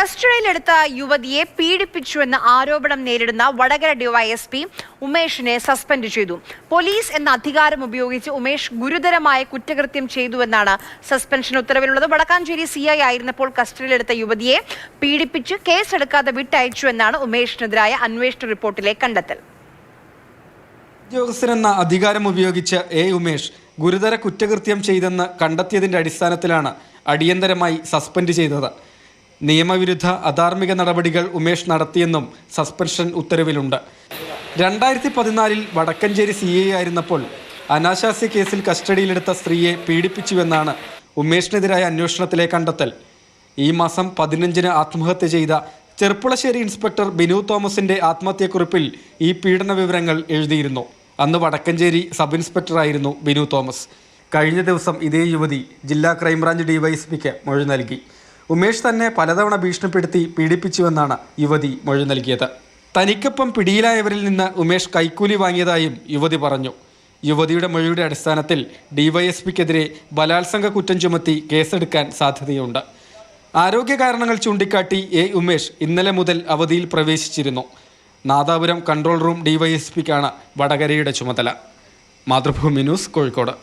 കസ്റ്റഡിയിലെടുത്ത യുവതിയെ പീഡിപ്പിച്ചുവെന്ന ആരോപണം നേരിടുന്ന വടകര ഡിവൈഎസ്പി ഉമേഷിനെ സസ്പെൻഡ് ചെയ്തു. പോലീസ് എന്ന അധികാരം ഉപയോഗിച്ച് ഉമേഷ് ഗുരുതരമായ കുറ്റകൃത്യം ചെയ്തുവെന്നാണ് സസ്പെൻഷൻ ഉത്തരവിലുള്ളത്. വടക്കാഞ്ചേരി CI ആയിരുന്നപ്പോൾ കസ്റ്റഡിയിലെടുത്ത യുവതിയെ പീഡിപ്പിച്ച് കേസെടുക്കാതെ വിട്ടയച്ചുവെന്നാണ് ഉമേഷിനെതിരായ അന്വേഷണ റിപ്പോർട്ടിലെ കണ്ടെത്തൽ. ഉദ്യോഗസ്ഥനെന്ന അധികാരം ഉപയോഗിച്ച് ഉമേഷ് ഗുരുതര കുറ്റകൃത്യം ചെയ്തെന്ന് കണ്ടെത്തിയതിന്റെ അടിസ്ഥാനത്തിലാണ് അടിയന്തരമായി സസ്പെൻഡ് ചെയ്തത്. നിയമവിരുദ്ധ അധാർമിക നടപടികൾ ഉമേഷ് നടത്തിയെന്നും സസ്പെൻഷൻ ഉത്തരവിലുണ്ട്. 2014 വടക്കഞ്ചേരി CI ആയിരുന്നപ്പോൾ അനാശാസ്യ കേസിൽ കസ്റ്റഡിയിലെടുത്ത സ്ത്രീയെ പീഡിപ്പിച്ചുവെന്നാണ് ഉമേഷിനെതിരായ അന്വേഷണത്തിലെ കണ്ടെത്തൽ. ഈ മാസം 15-ന് ആത്മഹത്യ ചെയ്ത ചെർപ്പുളശ്ശേരി ഇൻസ്പെക്ടർ ബിനു തോമസിന്റെ ആത്മഹത്യക്കുറിപ്പിൽ ഈ പീഡന വിവരങ്ങൾ എഴുതിയിരുന്നു. അന്ന് വടക്കഞ്ചേരി സബ് ഇൻസ്പെക്ടറായിരുന്നു ബിനു തോമസ്. കഴിഞ്ഞ ദിവസം ഇതേ യുവതി ജില്ലാ ക്രൈംബ്രാഞ്ച് DYSPക്ക് മൊഴി നൽകി. ഉമേഷ് തന്നെ പലതവണ ഭീഷണിപ്പെടുത്തി പീഡിപ്പിച്ചുവെന്നാണ് യുവതി മൊഴി നൽകിയത്. തനിക്കൊപ്പം പിടിയിലായവരിൽ നിന്ന് ഉമേഷ് കൈക്കൂലി വാങ്ങിയതായും യുവതി പറഞ്ഞു. യുവതിയുടെ മൊഴിയുടെ അടിസ്ഥാനത്തിൽ DYSPക്കെതിരെ ബലാത്സംഗ കുറ്റം ചുമത്തി കേസെടുക്കാൻ സാധ്യതയുണ്ട്. ആരോഗ്യ കാരണങ്ങൾ ചൂണ്ടിക്കാട്ടി ഉമേഷ് ഇന്നലെ മുതൽ അവധിയിൽ പ്രവേശിച്ചിരുന്നു. നാദാപുരം കൺട്രോൾ റൂം DYSPക്കാണ് വടകരയുടെ ചുമതല. മാതൃഭൂമി ന്യൂസ്, കോഴിക്കോട്.